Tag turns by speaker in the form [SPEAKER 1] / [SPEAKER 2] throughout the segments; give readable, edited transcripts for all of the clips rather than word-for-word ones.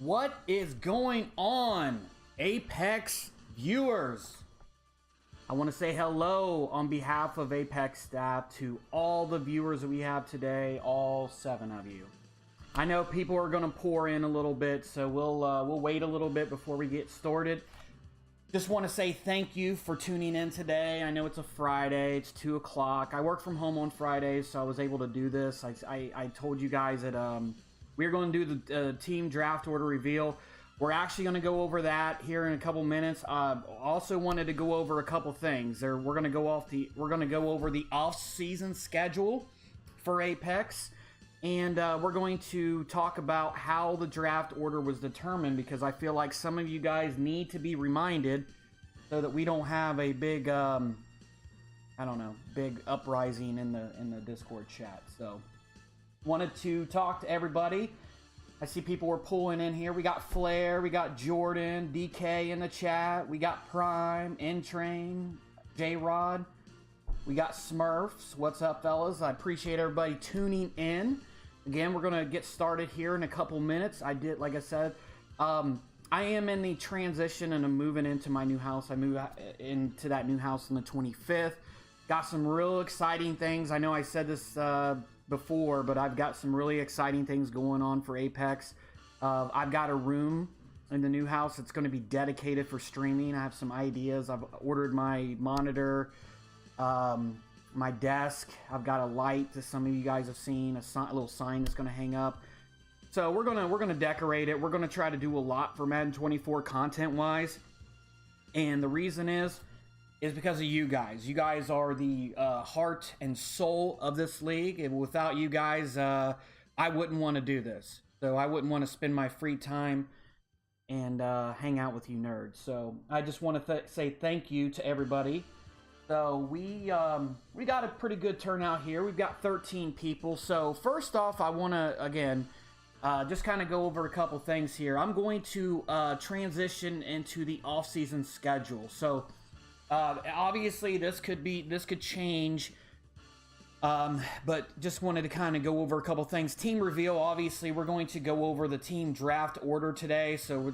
[SPEAKER 1] What is going on, Apex viewers? I want to say hello on behalf of Apex staff to all the viewers that we have today, all 7 of you. I know people are going to pour in a little bit, so we'll wait a little bit before we get started. Just want to say thank you for tuning in today. I know it's a Friday, it's 2 o'clock. I work from home on Fridays, so I was able to do this. I told you guys that we're going to do the team draft order reveal. We're actually going to go over that here in a couple minutes. Also wanted to go over a couple things. We're going to go over the off-season schedule for Apex, and we're going to talk about how the draft order was determined, because I feel like some of you guys need to be reminded so that we don't have a big big uprising in the Discord chat. So wanted to talk to everybody. I see people were pulling in here. We got Flair, we got Jordan, DK in the chat, we got Prime, N-Train, J-Rod, we got Smurfs. What's up, fellas? I appreciate everybody tuning in. Again, we're gonna get started here in a couple minutes. Like I said, I am in the transition and I'm moving into my new house. I move into that new house on the 25th. Got some real exciting things. I know I said this before, but I've got some really exciting things going on for Apex. I've got a room in the new house that's going to be dedicated for streaming. I have some ideas. I've ordered my monitor, my desk. I've got a light that some of you guys have seen, a little sign that's going to hang up. So we're gonna decorate it. We're gonna try to do a lot for Madden 24 content wise, and the reason is because of you guys. You guys are the heart and soul of this league, and without you guys, I wouldn't want to do this. So I wouldn't want to spend my free time and hang out with you nerds. So I just want to say thank you to everybody. So we got a pretty good turnout here. We've got 13 people. So first off, I want to, again, just kind of go over a couple things here. I'm going to transition into the off-season schedule. So obviously this could change, but just wanted to kind of go over a couple things. Team reveal, obviously we're going to go over the team draft order today, so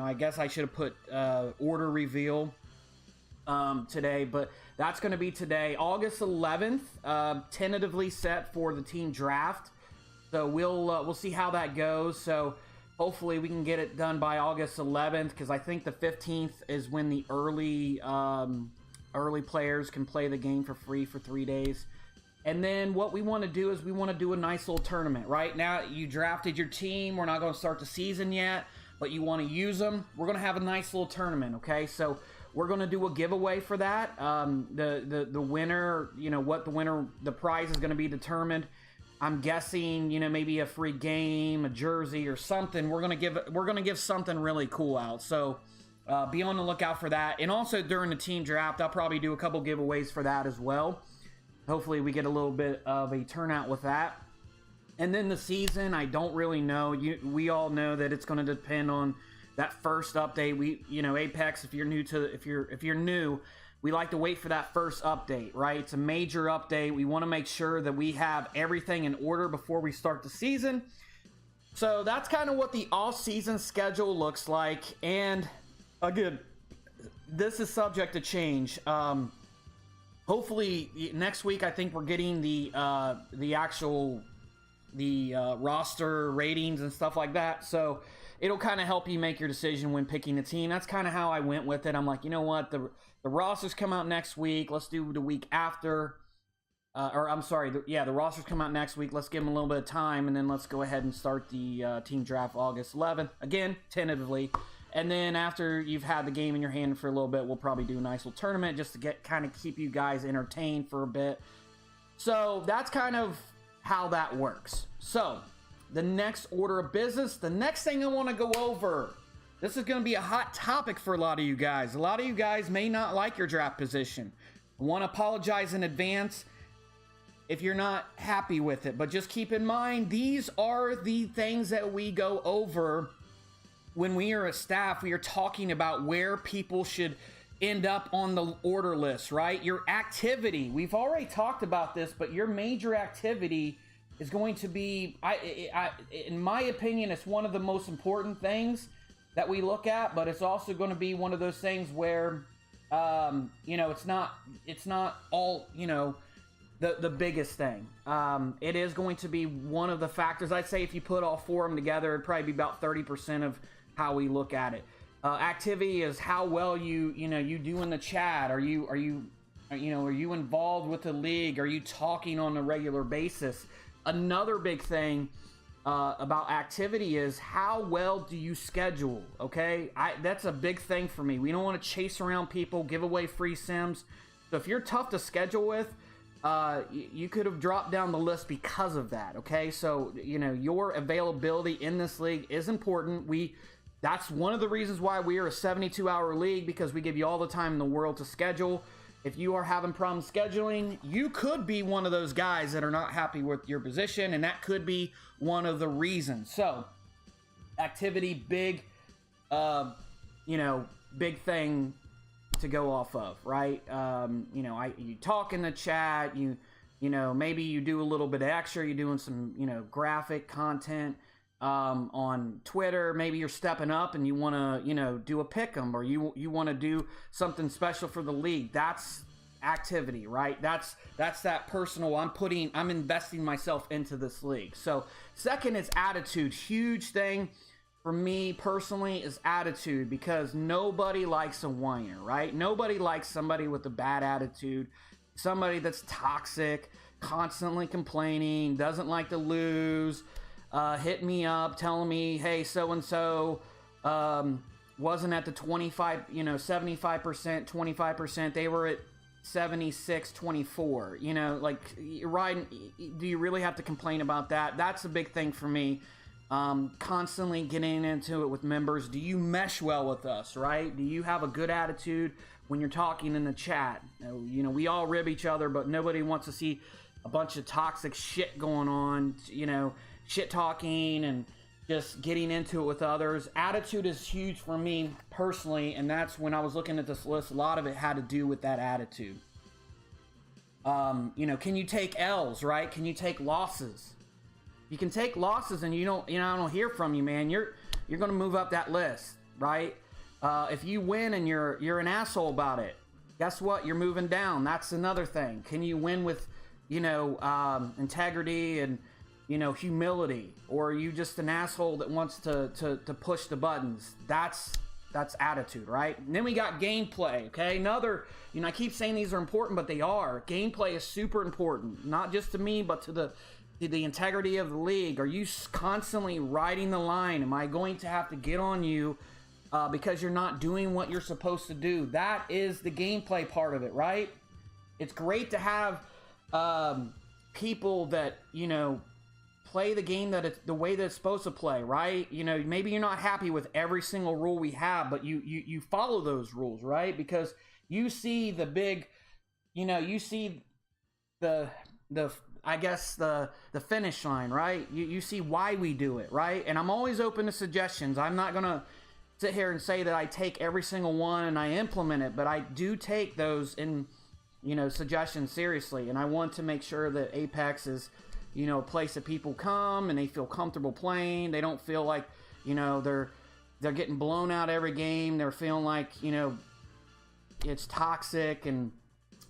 [SPEAKER 1] I guess I should have put order reveal today, but that's going to be today, August 11th, tentatively set for the team draft. So we'll see how that goes. So hopefully we can get it done by August 11th, because I think the 15th is when the early players can play the game for free for 3 days. And then what we want to do is we want to do a nice little tournament. Right now you drafted your team. We're not going to start the season yet, but you want to use them. We're going to have a nice little tournament, okay? So we're going to do a giveaway for that. The winner, the prize is going to be determined. I'm guessing, maybe a free game, a jersey, or something. We're gonna give something really cool out. So be on the lookout for that. And also during the team draft, I'll probably do a couple giveaways for that as well. Hopefully we get a little bit of a turnout with that. And then the season, I don't really know. We all know that it's going to depend on that first update. Apex. If you're new. We like to wait for that first update, right? It's a major update. We want to make sure that we have everything in order before we start the season. So that's kind of what the off-season schedule looks like. And again, this is subject to change. Hopefully next week, I think we're getting the roster ratings and stuff like that. So it'll kind of help you make your decision when picking a team. That's kind of how I went with it. I'm like, you know what? The rosters come out next week. Let's do the week after. The rosters come out next week. Let's give them a little bit of time, and then let's go ahead and start the team draft August 11th. Again, tentatively. And then after you've had the game in your hand for a little bit, we'll probably do a nice little tournament just to keep you guys entertained for a bit. So that's kind of how that works. So the next order of business, the next thing I want to go over, this is going to be a hot topic for a lot of you guys. A lot of you guys may not like your draft position. I want to apologize in advance if you're not happy with it, but just keep in mind, these are the things that we go over when we are a staff. We are talking about where people should end up on the order list, right? Your activity, we've already talked about this, but your major activity is going to be, in my opinion, it's one of the most important things that we look at, but it's also going to be one of those things where, you know, it's not all, you know, the biggest thing. It is going to be one of the factors. I'd say if you put all four of them together, it'd probably be about 30% of how we look at it. Activity is how well you do in the chat. Are you involved with the league? Are you talking on a regular basis? Another big thing about activity is how well do you schedule, okay? That's a big thing for me. We don't want to chase around people, give away free sims. So if you're tough to schedule with, you could have dropped down the list because of that, okay? So, you know, your availability in this league is important. That's one of the reasons why we are a 72-hour league, because we give you all the time in the world to schedule. If you are having problems scheduling, you could be one of those guys that are not happy with your position, and that could be one of the reasons. So, activity, big thing to go off of, right? You know, you talk in the chat, you know, maybe you do a little bit extra, you're doing some, you know, graphic content on Twitter. Maybe you're stepping up and you want to, you know, do a pick'em, or you want to do something special for the league. That's activity, right? That's that personal, I'm investing myself into this league. So second is attitude. Huge thing for me personally is attitude, because nobody likes a whiner, right? Nobody likes somebody with a bad attitude, somebody that's toxic, constantly complaining, doesn't like to lose, hit me up telling me, hey, so-and-so wasn't at the 25, you know, 75%, 25%, they were at 76, 24, you know, like, Ryan, do you really have to complain about that? That's a big thing for me. Constantly getting into it with members. Do you mesh well with us, right? Do you have a good attitude when you're talking in the chat? You know, we all rib each other, but nobody wants to see a bunch of toxic shit going on, you know, shit talking and just getting into it with others. Attitude is huge for me personally, and that's when I was looking at this list, a lot of it had to do with that attitude. You know, can you take L's, right? Can you take losses? You can take losses and I don't hear from you, man. You're going to move up that list, right? If you win and you're an asshole about it, guess what? You're moving down. That's another thing. Can you win with, you know, integrity and, you know, humility, or are you just an asshole that wants to push the buttons? That's attitude, right? And then we got gameplay, okay? Another, you know, I keep saying these are important, but they are. Gameplay is super important, not just to me, but to the integrity of the league. Are you constantly riding the line? Am I going to have to get on you because you're not doing what you're supposed to do? That is the gameplay part of it, right? It's great to have people that, you know, play the game that it's the way that it's supposed to play, right? You know, maybe you're not happy with every single rule we have, but you follow those rules, right? Because you see the big, you know, you see the I guess the finish line, right? You see why we do it, right? And I'm always open to suggestions. I'm not gonna sit here and say that I take every single one and I implement it, but I do take those in, you know, suggestions seriously. And I want to make sure that Apex is, you know, a place that people come and they feel comfortable playing. They don't feel like, you know, they're getting blown out every game. They're feeling like, you know, it's toxic and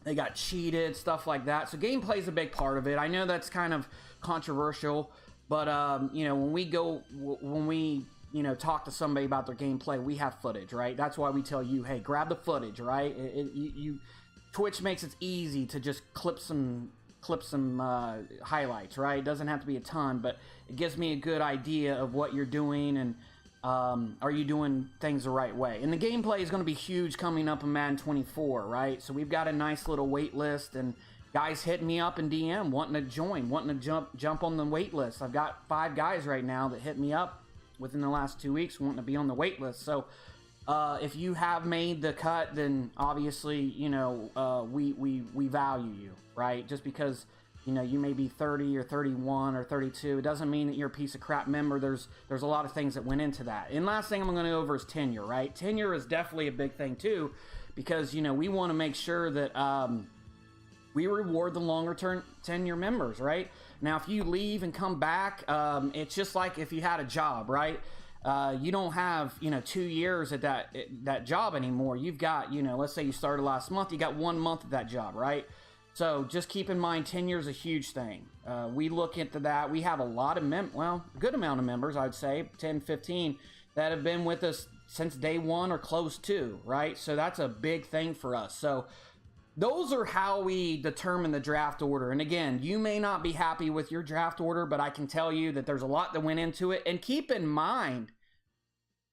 [SPEAKER 1] they got cheated, stuff like that. So gameplay is a big part of it. I know that's kind of controversial, but you know, when we you know, talk to somebody about their gameplay, we have footage, right? That's why we tell you, hey, grab the footage, right? Twitch makes it easy to just clip some highlights, right? It doesn't have to be a ton, but it gives me a good idea of what you're doing and are you doing things the right way. And the gameplay is going to be huge coming up in Madden 24, right? So we've got a nice little wait list, and guys hitting me up in DM wanting to join, wanting to jump on the wait list. I've got 5 guys right now that hit me up within the last 2 weeks wanting to be on the wait list. So if you have made the cut, then obviously, you know, we value you, right? Just because, you know, you may be 30 or 31 or 32, it doesn't mean that you're a piece of crap member. There's a lot of things that went into that. And last thing I'm going to go over is tenure, right? Tenure is definitely a big thing too, because, you know, we want to make sure that we reward the longer term tenure members, right? Now, if you leave and come back, it's just like if you had a job, right? You don't have, 2 years at that job anymore. You've got, let's say you started last month, you got 1 month at that job, right? So just keep in mind, tenure is a huge thing. We look into that. We have a lot of a good amount of members, I'd say 10, 15 that have been with us since day one or close to, right? So that's a big thing for us. So those are how we determine the draft order. And again, you may not be happy with your draft order, but I can tell you that there's a lot that went into it. And keep in mind,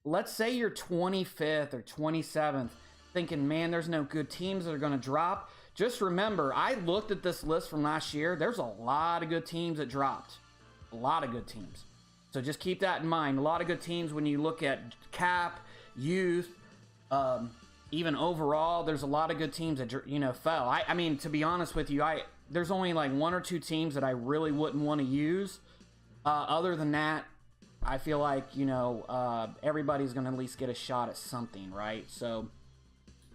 [SPEAKER 1] let's say you're 25th or 27th, thinking, man, there's no good teams that are going to drop. Just remember, I looked at this list from last year. There's a lot of good teams that dropped. A lot of good teams. So just keep that in mind. A lot of good teams when you look at cap, youth, even overall, there's a lot of good teams that, fell. I mean, to be honest with you, there's only like 1 or 2 teams that I really wouldn't want to use. Other than that, I feel like, everybody's going to at least get a shot at something, right? So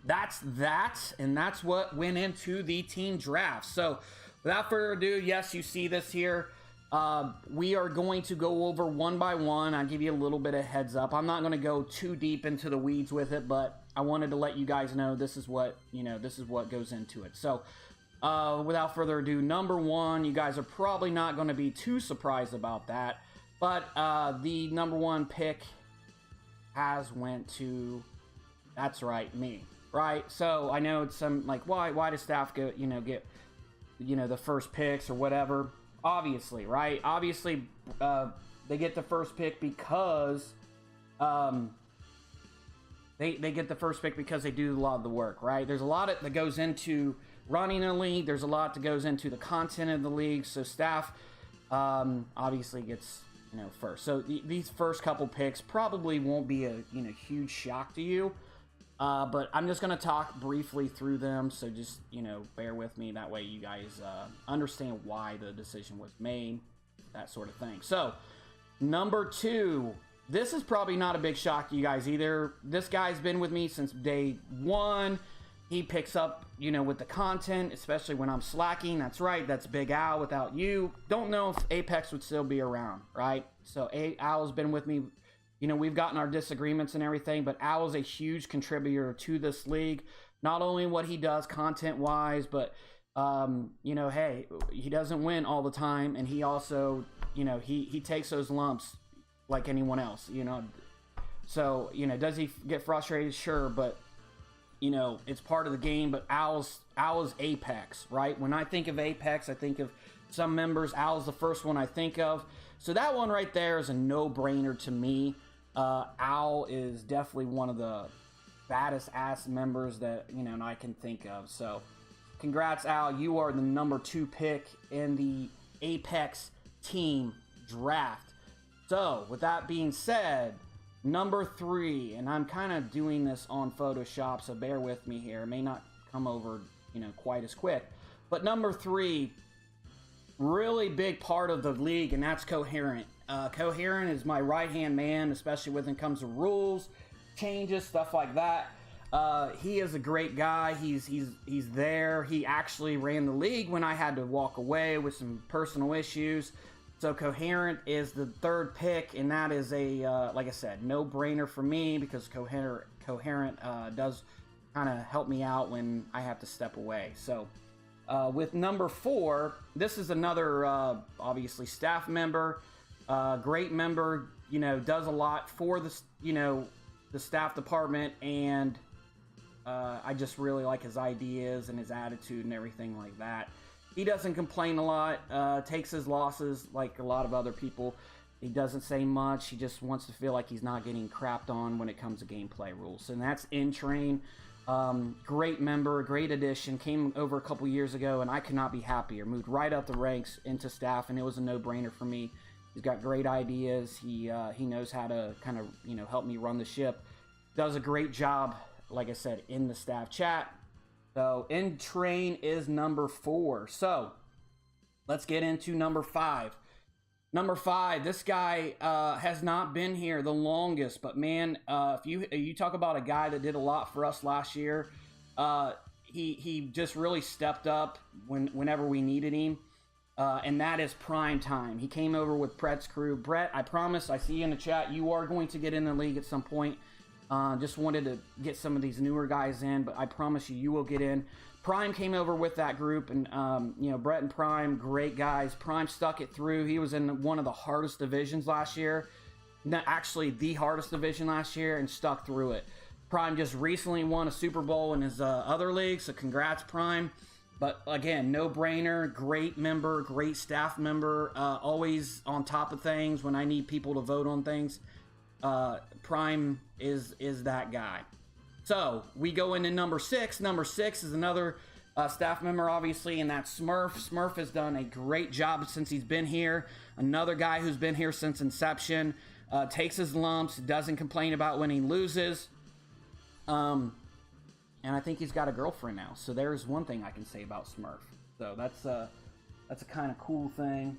[SPEAKER 1] that's that, and that's what went into the team draft. So without further ado, yes, you see this here. We are going to go over one by one. I'll give you a little bit of heads up. I'm not going to go too deep into the weeds with it, but I wanted to let you guys know this is what, this is what goes into it. So without further ado, number 1, you guys are probably not going to be too surprised about that, but the number 1 pick has went to, that's right, me. Right, so I know it's some like why does staff go get the first picks or whatever? Obviously, right? Obviously, they get the first pick because they get the first pick because they do a lot of the work, right? There's a lot that goes into running a league. There's a lot that goes into the content of the league. So staff obviously gets first. So these first couple picks probably won't be a huge shock to you. But I'm just going to talk briefly through them, so just, bear with me. That way you guys understand why the decision was made, that sort of thing. So, number 2, this is probably not a big shock to you guys either. This guy's been with me since day 1. He picks up, with the content, especially when I'm slacking. That's right, that's Big Al. Without you, don't know if Apex would still be around, right? So, Al's been with me. We've gotten our disagreements and everything, but Al is a huge contributor to this league. Not only what he does content-wise, but, hey, he doesn't win all the time, and he also, he takes those lumps like anyone else, So, does he get frustrated? Sure, but, it's part of the game, but Al's Apex, right? When I think of Apex, I think of some members. Al's the first one I think of. So that one right there is a no-brainer to me. Al is definitely one of the baddest ass members that I can think of. So congrats, Al, you are the number 2 pick in the Apex team draft. So with that being said, number 3, and I'm kind of doing this on Photoshop, so bear with me here. It may not come over quite as quick, but number 3, really big part of the league, and that's Coherent. Coherent is my right-hand man, especially when it comes to rules, changes, stuff like that. He is a great guy. He's there. He actually ran the league when I had to walk away with some personal issues. So Coherent is the 3rd pick, and that is a, like I said, no-brainer for me because Coherent does kind of help me out when I have to step away. So with number 4, this is another, obviously, staff member. Great member, does a lot for the, the staff department, and I just really like his ideas and his attitude and everything like that. He doesn't complain a lot, takes his losses like a lot of other people. He doesn't say much. He just wants to feel like he's not getting crapped on when it comes to gameplay rules. And that's In Train. Great member, great addition. Came over a couple years ago, and I could not be happier. Moved right up the ranks into staff, and it was a no-brainer for me. He's got great ideas. He knows how to kind of help me run the ship. Does a great job, like I said, in the staff chat. So In Train is number 4. So let's get into number 5. Number 5, this guy has not been here the longest, but man, if you talk about a guy that did a lot for us last year, he just really stepped up whenever we needed him. and that is Prime Time. He came over with Brett's crew. Brett, I promise, I see you in the chat. You are going to get in the league at some point. Just wanted to get some of these newer guys in, but I promise you, you will get in. Prime came over with that group, and you know, Brett and Prime, great guys. Prime stuck it through. He was in one of the hardest divisions last year. Actually, the hardest division last year, and stuck through it. Prime just recently won a Super Bowl in his other league, so congrats, Prime. But again, no-brainer, great member, great staff member, always on top of things when I need people to vote on things. Prime is that guy. So we go into number 6. Number 6 is another staff member, obviously, and that's Smurf. Smurf has done a great job since he's been here. Another guy who's been here since inception. Takes his lumps, doesn't complain about when he loses. And I think he's got a girlfriend now. So there's one thing I can say about Smurf. So that's a kind of cool thing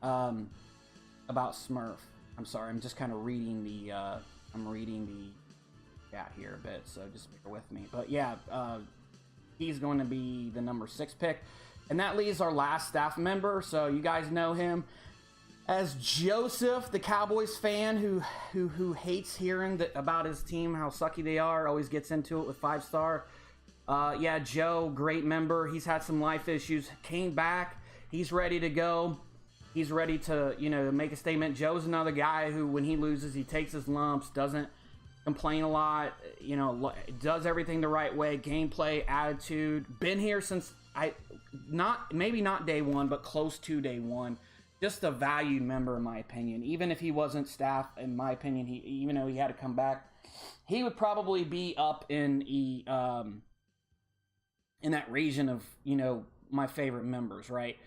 [SPEAKER 1] about Smurf. I'm sorry, I'm just kind of reading the chat here a bit, so just bear with me. But yeah, he's going to be the number 6 pick. And that leaves our last staff member. So you guys know him as Joseph, the Cowboys fan who hates hearing about his team, how sucky they are, always gets into it with 5-star. Yeah, Joe, great member. He's had some life issues, came back. He's ready to go. He's ready to, you know, make a statement. Joe's another guy who, when he loses, he takes his lumps, doesn't complain a lot, you know, does everything the right way, gameplay, attitude. Been here since maybe not day one, but close to day one. Just a valued member, in my opinion. Even if he wasn't staff, in my opinion, even though he had to come back, he would probably be up in that region of, you know, my favorite members, right?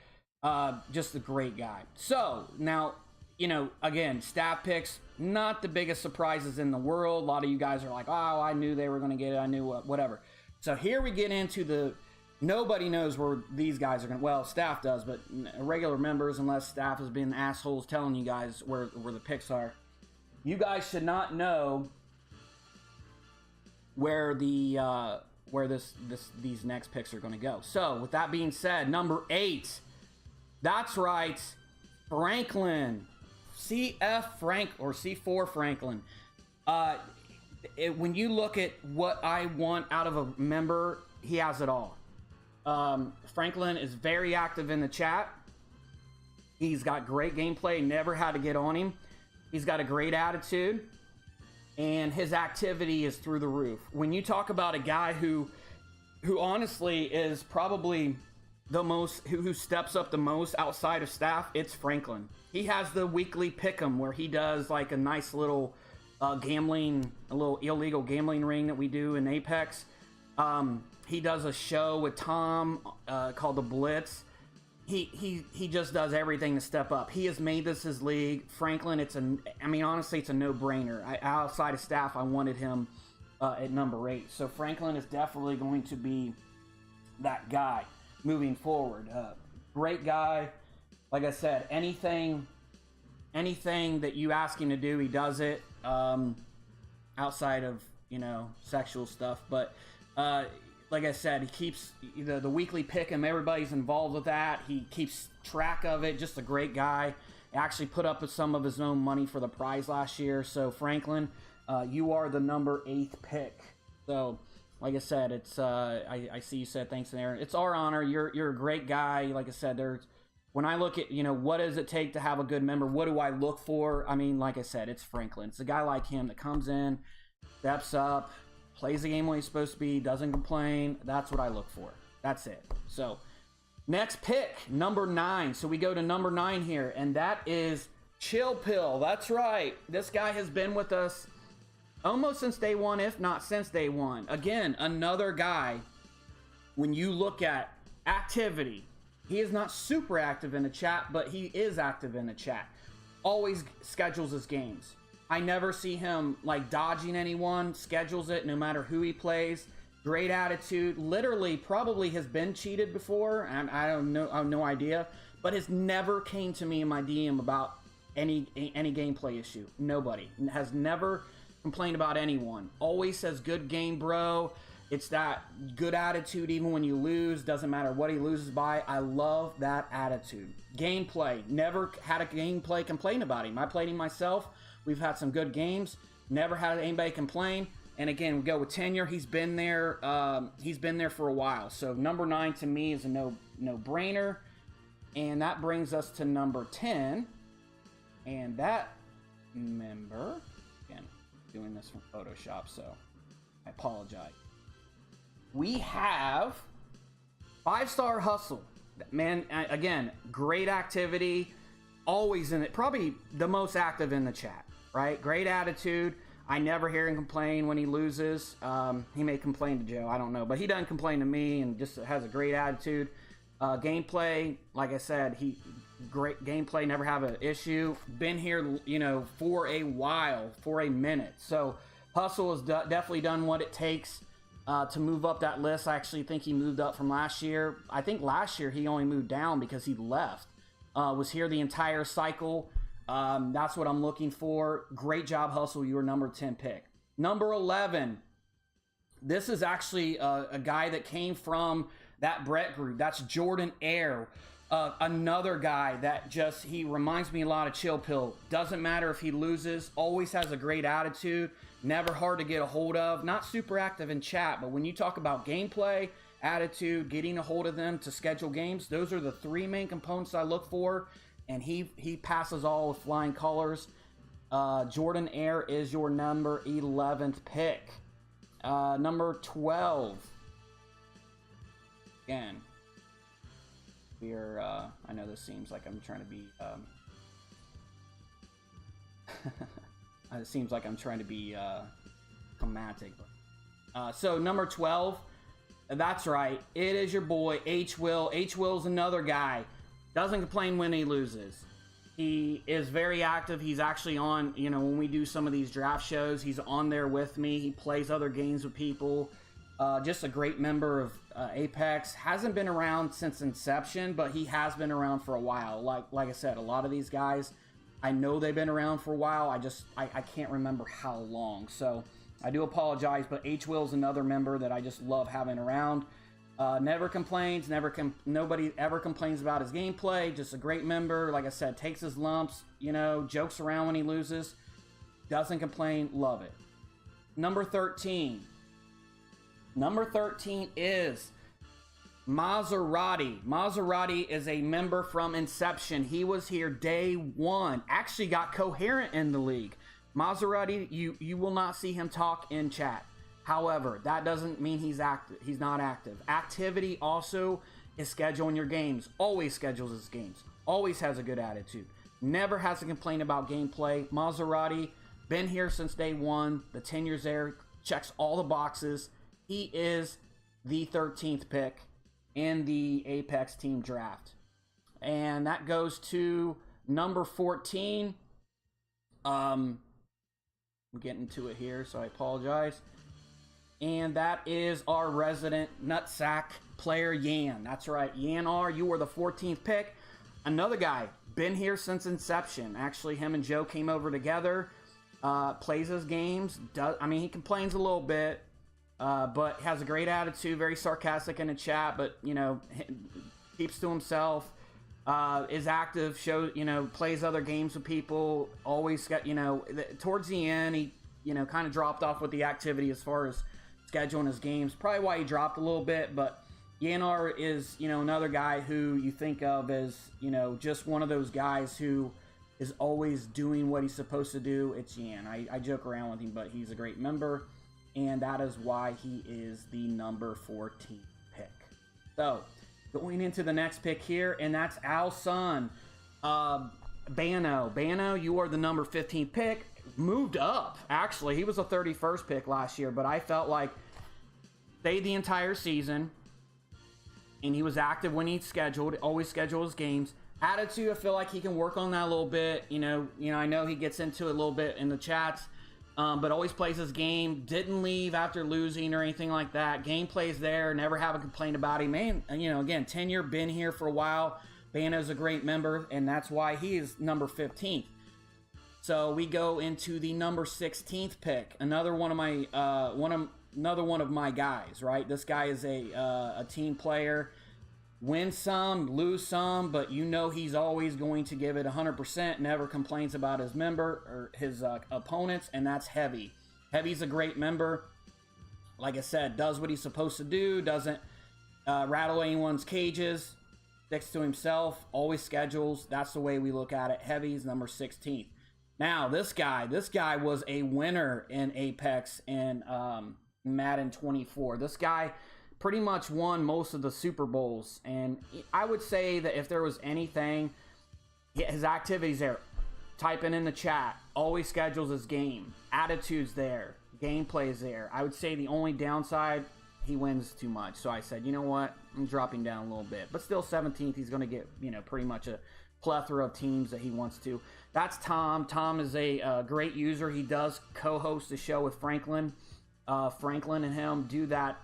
[SPEAKER 1] Just a great guy. So now, you know, again, staff picks, not the biggest surprises in the world. A lot of you guys are like, oh, I knew they were going to get it. I knew whatever. So here we get into the. Nobody knows where these guys are going to... Well, staff does, but regular members, unless staff has been assholes telling you guys where the picks are. You guys should not know where these next picks are going to go. So, with that being said, number 8. That's right. Franklin. CF Frank, or C4 Franklin. When you look at what I want out of a member, he has it all. Franklin is very active in the chat. He's got great gameplay, never had to get on him. He's got a great attitude, and his activity is through the roof. When you talk about a guy who honestly is probably the most, who steps up the most outside of staff, it's Franklin. He has the weekly pick'em where he does like a nice little gambling, a little illegal gambling ring that we do in Apex. He does a show with Tom called The Blitz. He just does everything to step up. He has made this his league. Franklin, honestly, it's a no-brainer. Outside of staff, I wanted him at number 8. So Franklin is definitely going to be that guy moving forward. Great guy. Like I said, anything that you ask him to do, he does it. Outside of, you know, sexual stuff, but like I said, he keeps the weekly pick'em. Everybody's involved with that. He keeps track of it. Just a great guy. He actually put up with some of his own money for the prize last year. So Franklin, you are the number 8 pick. So, like I said, it's I see you said thanks, Aaron. It's our honor. You're a great guy. Like I said, when I look at, you know, what does it take to have a good member? What do I look for? I mean, like I said, it's Franklin. It's a guy like him that comes in, steps up, plays the game when he's supposed to be, doesn't complain. That's what I look for. That's it. So, next pick, number 9. So we go to number 9 here, and that is Chill Pill. That's right. This guy has been with us almost since day one, if not since day one. Again, another guy, when you look at activity, he is not super active in the chat, but he is active in the chat. Always schedules his games. I never see him like dodging anyone, schedules it no matter who he plays. Great attitude. Literally probably has been cheated before, and I have no idea, but has never came to me in my DM about any gameplay issue. Nobody. Has never complained about anyone. Always says, good game, bro. It's that good attitude even when you lose. Doesn't matter what he loses by. I love that attitude. Gameplay. Never had a gameplay complaint about him. I played him myself. We've had some good games. Never had anybody complain. And again, we go with tenure. He's been there. He's been there for a while. So number 9 to me is a no-brainer. And that brings us to number 10. And that member, again, doing this from Photoshop, so I apologize. We have 5-star Hustle. Man, again, great activity. Always in it. Probably the most active in the chat, right? Great attitude. I never hear him complain when he loses. He may complain to Joe, I don't know. But he doesn't complain to me and just has a great attitude. Gameplay, like I said, great gameplay, never have an issue. Been here, for a while, for a minute. So Hustle has definitely done what it takes to move up that list. I actually think he moved up from last year. I think last year he only moved down because he left. Was here the entire cycle. That's what I'm looking for. Great job, Hustle. You were number 10 pick. Number 11. This is actually a guy that came from that Brett group. That's Jordan Air. Another guy that he reminds me a lot of Chill Pill. Doesn't matter if he loses. Always has a great attitude. Never hard to get a hold of. Not super active in chat, but when you talk about gameplay, attitude, getting a hold of them to schedule games, those are the 3 main components I look for. And he passes all with flying colors. Jordan Air is your number 11th pick. Number 12. Again, I know this seems like I'm trying to be it seems like I'm trying to be climatic. So number 12, that's right, it is your boy H Will. H Will's another guy, doesn't complain when he loses. He is very active. He's actually on, when we do some of these draft shows, he's on there with me. He plays other games with people. Just a great member of Apex. Hasn't been around since inception, but he has been around for a while. Like I said, a lot of these guys, I know they've been around for a while. I can't remember how long. So I do apologize, but H Will's another member that I just love having around. Never complains. Nobody ever complains about his gameplay. Just a great member. Like I said, takes his lumps. Jokes around when he loses. Doesn't complain. Love it. Number 13. Number 13 is Maserati. Maserati is a member from inception. He was here day 1. Actually got coherent in the league. Maserati, you will not see him talk in chat. However, that doesn't mean he's active. He's not active. Activity also is scheduling your games. Always schedules his games. Always has a good attitude. Never has to complain about gameplay. Maserati, been here since day 1. The tenure's there. Checks all the boxes. He is the 13th pick in the Apex team draft. And that goes to number 14. I'm getting to it here, so I apologize. And that is our resident nutsack player, Yan. That's right, Yan R, you were the 14th pick. Another guy, been here since inception. Actually, him and Joe came over together. Plays his games. He complains a little bit. But has a great attitude, very sarcastic in the chat, but, keeps to himself, is active, plays other games with people, always got, towards the end, he, kind of dropped off with the activity as far as scheduling his games. Probably why he dropped a little bit, but Yanar is, another guy who you think of as, just one of those guys who is always doing what he's supposed to do. It's Yan. I joke around with him, but he's a great member. And that is why he is the number 14 pick. So, going into the next pick here, and that's Al Sun. Bano. Bano, you are the number 15 pick. Moved up, actually. He was the 31st pick last year, but I felt like stayed the entire season. And he was active when he scheduled. Always scheduled his games. Attitude, I feel like he can work on that a little bit. I know he gets into it a little bit in the chats. But always plays his game. Didn't leave after losing or anything like that. Gameplay's there. Never have a complaint about him. Man, again, tenure, been here for a while. Bano's a great member, and that's why he is number 15th. So we go into the number 16th pick. Another one of my another one of my guys, right? This guy is a team player. Win some, lose some, but you know he's always going to give it 100%, never complains about his member or his opponents, and that's Heavy. Heavy's a great member. Like I said, does what he's supposed to do, doesn't rattle anyone's cages, sticks to himself, always schedules. That's the way we look at it. Heavy's number 16th. Now, this guy was a winner in Apex in Madden 24. This guy pretty much won most of the Super Bowls, and I would say that if there was anything, his activities there, typing in the chat, always schedules his game, attitude's there, gameplay's there. I would say the only downside, he wins too much. So I said, you know what, I'm dropping down a little bit, but still 17th. He's going to get, you know, pretty much a plethora of teams that he wants to. That's Tom. Tom is a great user. He does co-host the show with Franklin. Franklin and him do that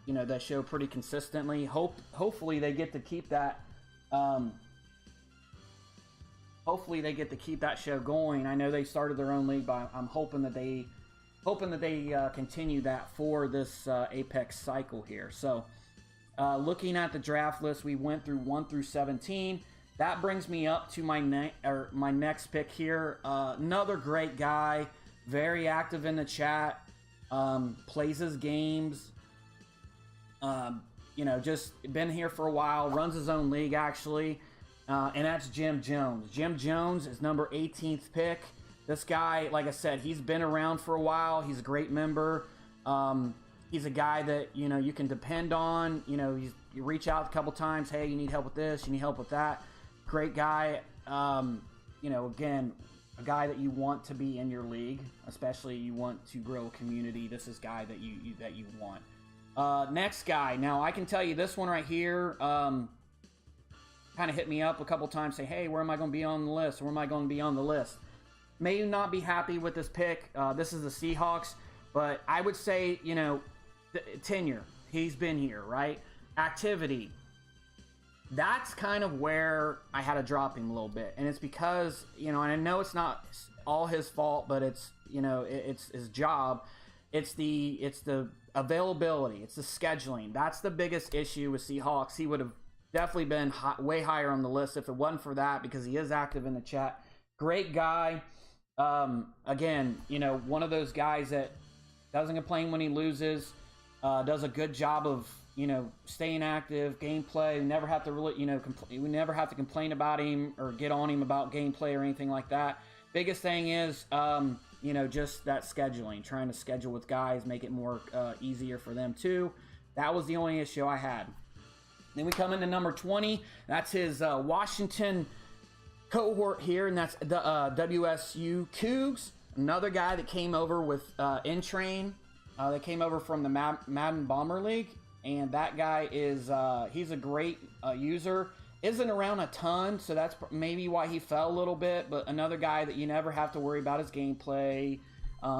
[SPEAKER 1] you know, that show pretty consistently. Hopefully they get to keep that hopefully they get to keep that show going. I know they started their own league, but I'm hoping that they continue that for this Apex cycle here. So looking at the draft list, we went through 1 through 17. That brings me up to my next pick here. Another great guy, very active in the chat, plays his games. You know, just been here for a while, runs his own league actually, and that's Jim Jones. Jim Jones is number 18th pick. This guy, like I said, he's been around for a while. He's a great member. He's a guy that, you know, you can depend on. You know, you reach out a couple times, hey, you need help with this, you need help with that. Great guy. You know, again, a guy that you want to be in your league, especially you want to grow a community. This is a guy that you want. Next guy. Now, I can tell you this one right here kind of hit me up a couple times, say, hey, where am I going to be on the list? Where am I going to be on the list? May not be happy with this pick. This is the Seahawks, but I would say, you know, tenure. He's been here, right? Activity. That's kind of where I had to drop him a little bit, and it's because, you know, and I know it's not all his fault, but it's, you know, it's his job. It's the availability. It's the scheduling. That's the biggest issue with Seahawks. He would have definitely been way higher on the list if it wasn't for that, because he is active in the chat. Great guy. Again, you know, one of those guys that doesn't complain when he loses, does a good job of, you know, staying active, gameplay. We never have to really, you know, we never have to complain about him or get on him about gameplay or anything like that. Biggest thing is, you know, just that scheduling, trying to schedule with guys, make it more easier for them too. That was the only issue I had. Then we come into number 20. That's his Washington cohort here, and that's the WSU Cougs. Another guy that came over with N-Train. They came over from the Madden Bomber League, and that guy is he's a great user. Isn't around a ton, so that's maybe why he fell a little bit, but another guy that you never have to worry about his gameplay.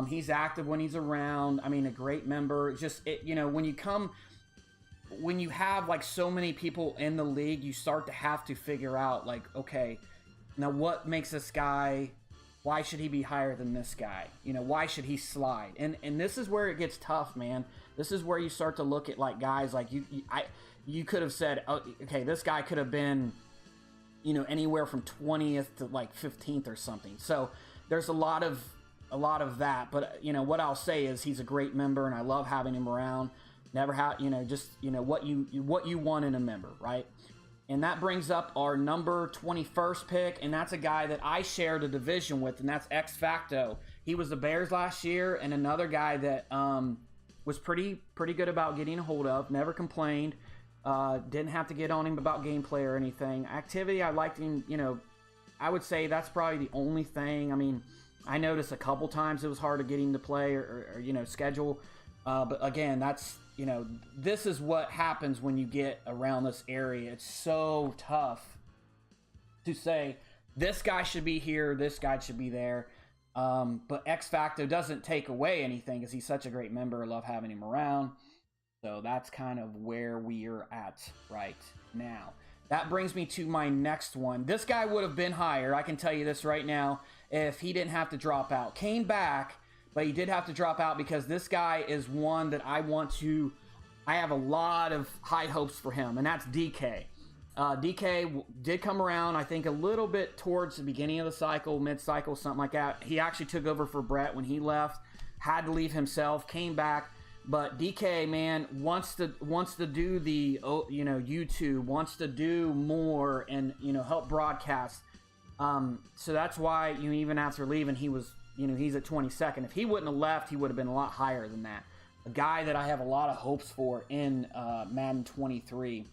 [SPEAKER 1] He's active when he's around. I mean, a great member. It's just, you know, when you have like so many people in the league, you start to have to figure out, like, okay, now what makes this guy, why should he be higher than this guy? You know, why should he slide? And this is where it gets tough, man. This is where you start to look at like guys like you could have said, oh, okay, this guy could have been, you know, anywhere from 20th to like 15th or something. So there's a lot of that. But, you know, what I'll say is he's a great member, and I love having him around. Never have, you know, just, you know, what you want in a member, right? And that brings up our number 21st pick, and that's a guy that I shared a division with, and that's X Facto. He was the Bears last year, and another guy that was pretty good about getting a hold of, never complained. Didn't have to get on him about gameplay or anything. Activity, I liked him, you know, I would say that's probably the only thing. I mean, I noticed a couple times it was hard to get him to play or you know, schedule. But again, that's, you know, this is what happens when you get around this area. It's so tough to say, this guy should be here, this guy should be there. But X Facto doesn't take away anything because he's such a great member. I love having him around. So that's kind of where we're at right now. That brings me to my next one. This guy would have been higher, I can tell you this right now, if he didn't have to drop out. Came back, but he did have to drop out because this guy is one that I have a lot of high hopes for him, and that's DK. DK did come around, I think, a little bit towards the beginning of the cycle, mid-cycle, something like that. He actually took over for Brett when he left, had to leave himself, came back. But DK, man, wants to do the, YouTube, wants to do more and, help broadcast. So that's why, even after leaving, he was, he's at 22nd. If he wouldn't have left, he would have been a lot higher than that. A guy that I have a lot of hopes for in Madden 23.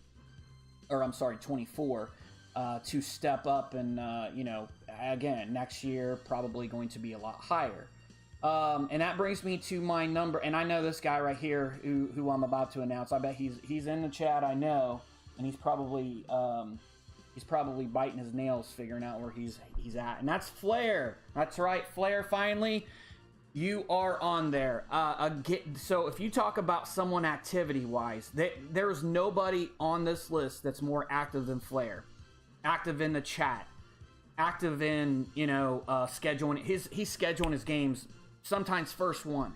[SPEAKER 1] Or I'm sorry, 24, to step up and, again, next year probably going to be a lot higher. And that brings me to my number, and I know this guy right here who I'm about to announce. I bet he's in the chat, I know, and he's probably biting his nails figuring out where he's at, and that's Flair. That's right, Flair, finally. You are on there. So if you talk about someone activity-wise, there's nobody on this list that's more active than Flair. Active in the chat. Active in, scheduling. He's scheduling his games, sometimes first one.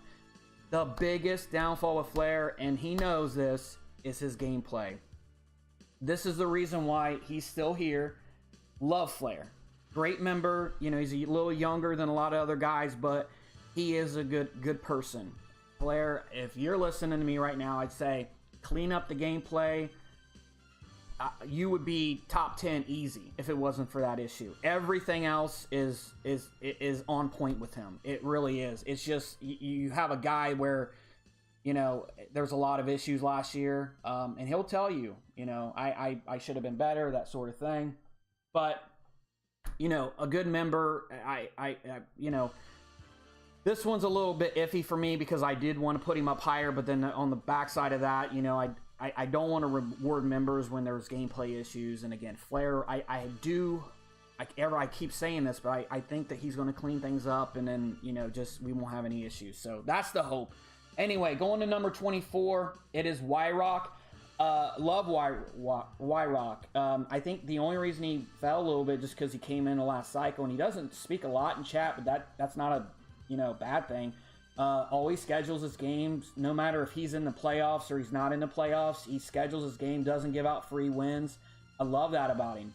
[SPEAKER 1] The biggest downfall with Flair, and he knows this, is his gameplay. This is the reason why he's still here. Love Flair. Great member. He's a little younger than a lot of other guys, but he is a good person. Flair, if you're listening to me right now, I'd say clean up the gameplay. You would be top 10 easy if it wasn't for that issue. Everything else is on point with him. It really is. It's just you have a guy where there's a lot of issues last year, and he'll tell you, I should have been better, that sort of thing. But a good member, this one's a little bit iffy for me because I did want to put him up higher, but then on the backside of that, I don't want to reward members when there's gameplay issues. And again, Flair, I keep saying this, but I think that he's going to clean things up, and then we won't have any issues. So that's the hope. Anyway, going to number 24, it is Y-Rock. Love Y-Rock. I think the only reason he fell a little bit just because he came in the last cycle, and he doesn't speak a lot in chat, but that's not a bad thing. Always schedules his games, no matter if he's in the playoffs or he's not in the playoffs. He schedules his game, doesn't give out free wins. I love that about him.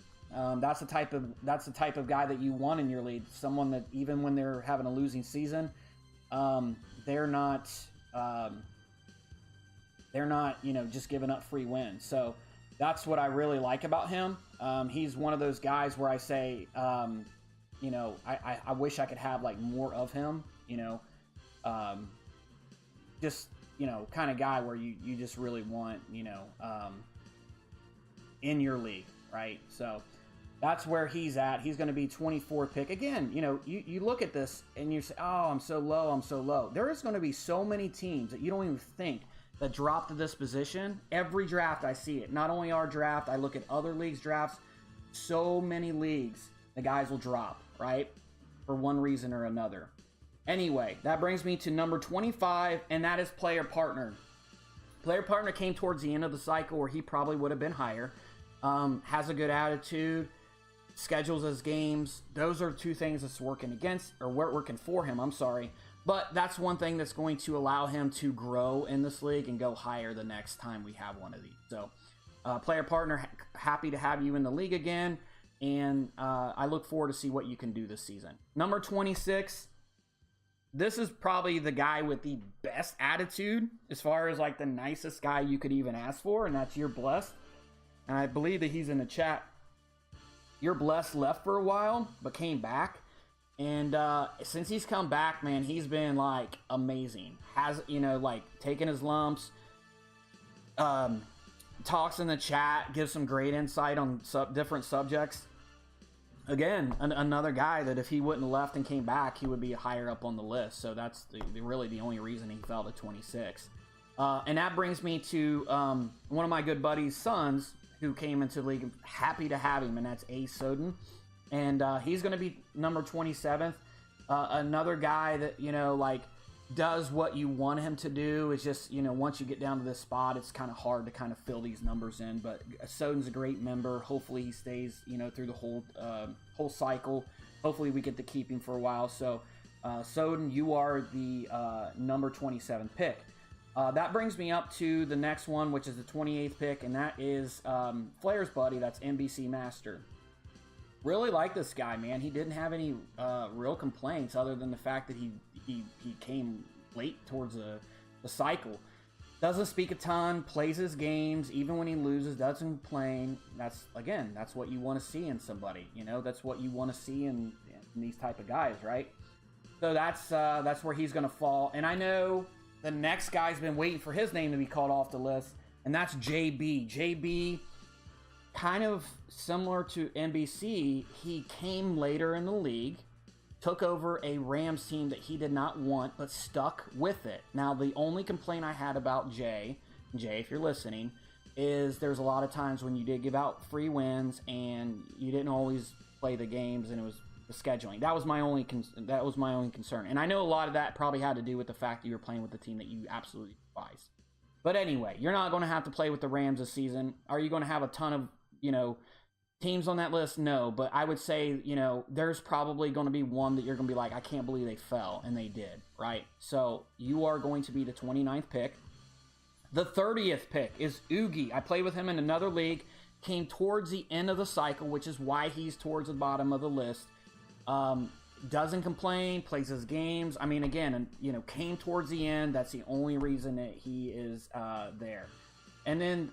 [SPEAKER 1] That's the type of guy that you want in your league. Someone that even when they're having a losing season, they're not just giving up free wins. So that's what I really like about him. He's one of those guys where I say, I wish I could have like more of him, kind of guy where you just really want, in your league, right? So that's where he's at. He's going to be 24th pick. Again, you look at this and you say, oh, I'm so low. There is going to be so many teams that you don't even think that drop to this position. Every draft I see it. Not only our draft, I look at other leagues' drafts. So many leagues, the guys will drop, right? For one reason or another. Anyway, that brings me to number 25, and that is player partner. Player partner came towards the end of the cycle where he probably would have been higher. Has a good attitude, schedules his games. Those are two things that's working for him, I'm sorry. But that's one thing that's going to allow him to grow in this league and go higher the next time we have one of these. So, player partner, happy to have you in the league again. And I look forward to see what you can do this season. Number 26. This is probably the guy with the best attitude as far as like the nicest guy you could even ask for, and that's You're Blessed. And I believe that he's in the chat. You're Blessed left for a while, but came back. And since he's come back, man, he's been like amazing. Has, taking his lumps, talks in the chat, gives some great insight on different subjects. Again, another guy that if he wouldn't have left and came back, he would be higher up on the list. So that's really the only reason he fell to 26. And that brings me to one of my good buddies' sons who came into the league. I'm happy to have him, and that's Ace Soden. And he's going to be number 27th. Another guy that, does what you want him to do. It's just, once you get down to this spot, it's kind of hard to kind of fill these numbers in. But Soden's a great member. Hopefully he stays, through the whole cycle. Hopefully we get to keep him for a while. So Soden, you are the number 27 pick. That brings me up to the next one, which is the 28th pick, and that is Flair's buddy. That's NBC Master. Really like this guy, man. He didn't have any real complaints other than the fact that he came late towards the cycle. Doesn't speak a ton, plays his games, even when he loses, doesn't complain. That's what you want to see in somebody. You know, that's what you want to see in these type of guys, right? So that's where he's going to fall. And I know the next guy's been waiting for his name to be called off the list, and that's JB. JB, kind of similar to NBC, he came later in the league, took over a Rams team that he did not want, but stuck with it. Now, the only complaint I had about Jay, if you're listening, is there's a lot of times when you did give out free wins and you didn't always play the games, and it was the scheduling. That was my only concern. And I know a lot of that probably had to do with the fact that you were playing with the team that you absolutely despise. But anyway, you're not going to have to play with the Rams this season. Are you going to have a ton of, teams on that list? No, but I would say, there's probably going to be one that you're going to be like, I can't believe they fell, and they did, right? So you are going to be the 29th pick. The 30th pick is Oogie. I played with him in another league, came towards the end of the cycle, which is why he's towards the bottom of the list. Doesn't complain, plays his games. I mean, again, came towards the end. That's the only reason that he is there. And then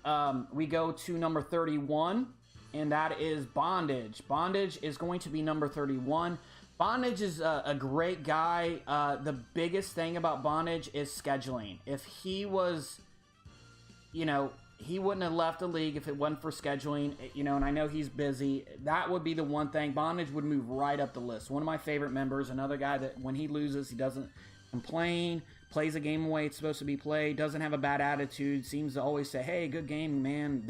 [SPEAKER 1] we go to number 31, and that is Bondage. Bondage is going to be number 31. Bondage is a great guy. The biggest thing about Bondage is scheduling. If he was, he wouldn't have left the league if it wasn't for scheduling, and I know he's busy. That would be the one thing. Bondage would move right up the list. One of my favorite members, another guy that when he loses, he doesn't complain, plays a game the way it's supposed to be played, doesn't have a bad attitude, seems to always say, hey, good game, man.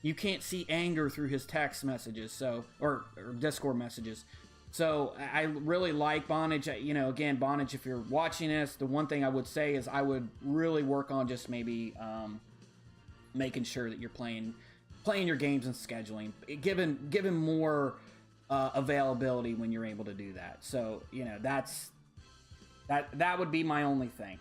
[SPEAKER 1] You can't see anger through his text messages, or Discord messages. So I really like Bondage. Again, Bondage, if you're watching this, the one thing I would say is I would really work on just maybe making sure that you're playing your games and scheduling, given more availability when you're able to do that. So that would be my only thing.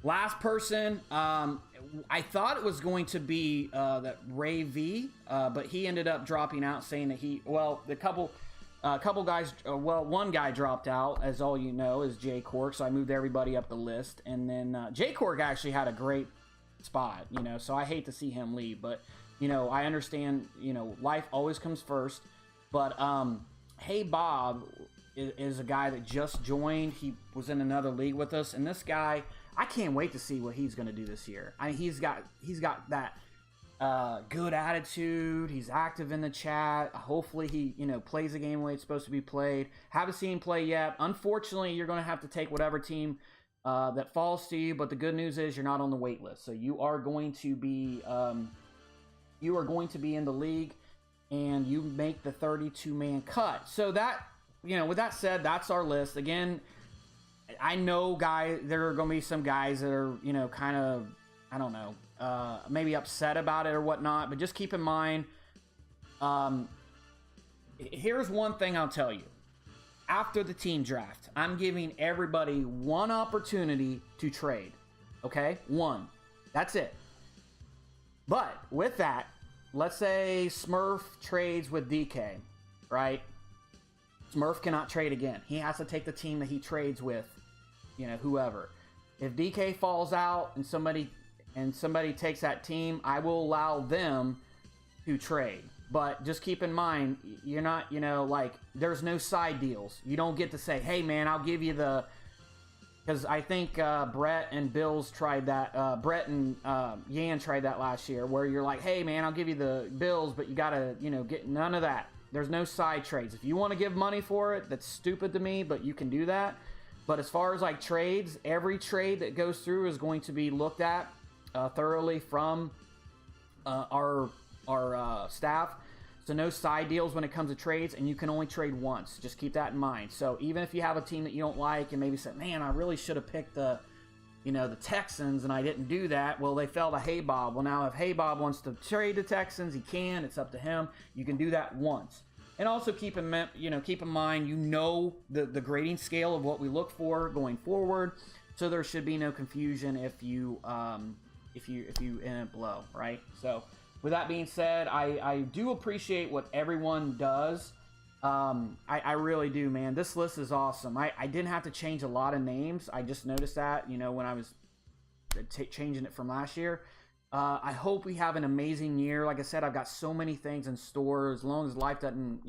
[SPEAKER 1] Last person, I thought it was going to be that Ray V, but he ended up dropping out, saying that one guy dropped out, as all you know, is Jay Cork. So I moved everybody up the list, and then Jay Cork actually had a great spot, so I hate to see him leave, but I understand, life always comes first. But Hey Bob is a guy that just joined. He was in another league with us, and this guy, I can't wait to see what he's going to do this year. I mean, he's got that good attitude. He's active in the chat. Hopefully he plays the game the way it's supposed to be played. Haven't seen him play yet. Unfortunately, you're going to have to take whatever team that falls to you, but the good news is you're not on the wait list, so you are going to be in the league, and you make the 32-man cut. So that, with that said, that's our list. Again, I know there are going to be some guys that are kind of, I don't know, maybe upset about it or whatnot, but just keep in mind, here's one thing I'll tell you. After the team draft, I'm giving everybody one opportunity to trade. Okay? One. That's it. But with that, let's say Smurf trades with DK, right? Smurf cannot trade again. He has to take the team that he trades with, whoever. If DK falls out and somebody takes that team, I will allow them to trade. But just keep in mind, you're not, there's no side deals. You don't get to say, hey, man, I'll give you because I think Brett and Bills tried that. Brett and Yan tried that last year, where you're like, hey, man, I'll give you the Bills, but you got to, get none of that. There's no side trades. If you want to give money for it, that's stupid to me, but you can do that. But as far as trades, every trade that goes through is going to be looked at thoroughly from our staff. So no side deals when it comes to trades, and you can only trade once. Just keep that in mind. So even if you have a team that you don't like and maybe say, man, I really should have picked the Texans and I didn't do that. Well, they fell to Hey Bob. Well, now if Hey Bob wants to trade the Texans, he can. It's up to him. You can do that once. And also keep in mind, the grading scale of what we look for going forward. So there should be no confusion if you end up low, right? So with that being said, I do appreciate what everyone does. I really do, man. This list is awesome. I didn't have to change a lot of names. I just noticed that, when I was changing it from last year. I hope we have an amazing year. Like I said, I've got so many things in store. As long as life doesn't,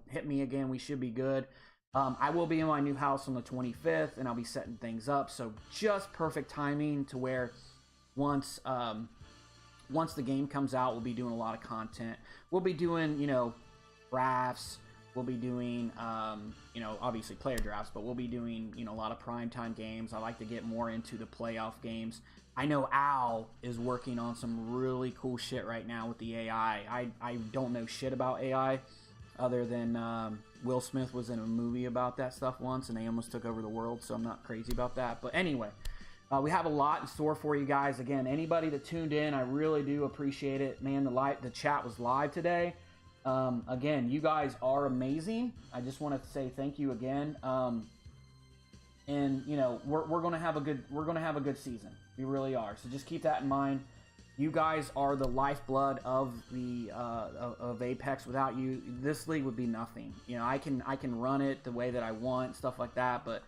[SPEAKER 1] hit me again, we should be good. I will be in my new house on the 25th, and I'll be setting things up. So just perfect timing to where once the game comes out, we'll be doing a lot of content. We'll be doing, drafts. We'll be doing, obviously player drafts, but we'll be doing, a lot of primetime games. I like to get more into the playoff games. I know Al is working on some really cool shit right now with the AI. I don't know shit about AI other than Will Smith was in a movie about that stuff once, and they almost took over the world, so I'm not crazy about that. But anyway, we have a lot in store for you guys. Again, anybody that tuned in, I really do appreciate it. Man, the chat was live today. Again, you guys are amazing. I just want to say thank you again. And we're gonna have a good season. We really are. So just keep that in mind. You guys are the lifeblood of the of Apex. Without you, this league would be nothing. I can run it the way that I want, stuff like that. But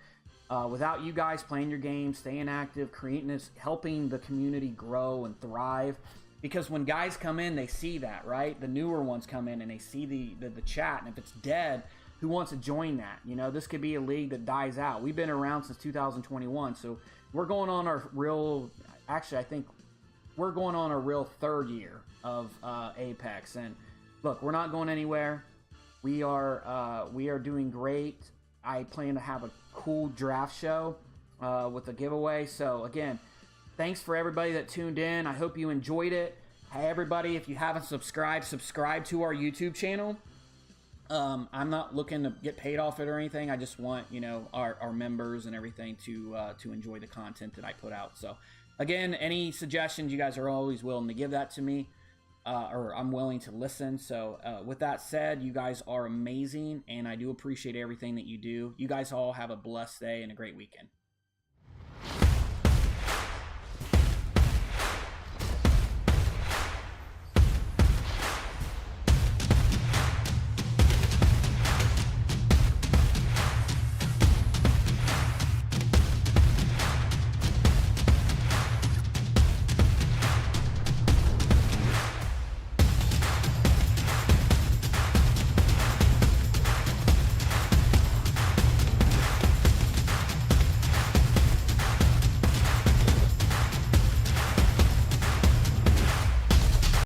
[SPEAKER 1] without you guys playing your game, staying active, creating this, helping the community grow and thrive. Because when guys come in, they see that, right? The newer ones come in and they see the chat, and if it's dead, who wants to join that? This could be a league that dies out. We've been around since 2021, so we're going on our real. Actually, I think we're going on a real third year of Apex, and look, we're not going anywhere. We are doing great. I plan to have a cool draft show with a giveaway. So again, thanks for everybody that tuned in. I hope you enjoyed it. Hey, everybody, if you haven't subscribed, subscribe to our YouTube channel. I'm not looking to get paid off it or anything. I just want, our members and everything to enjoy the content that I put out. So again, any suggestions, you guys are always willing to give that to me, or I'm willing to listen. So with that said, you guys are amazing, and I do appreciate everything that you do. You guys all have a blessed day and a great weekend.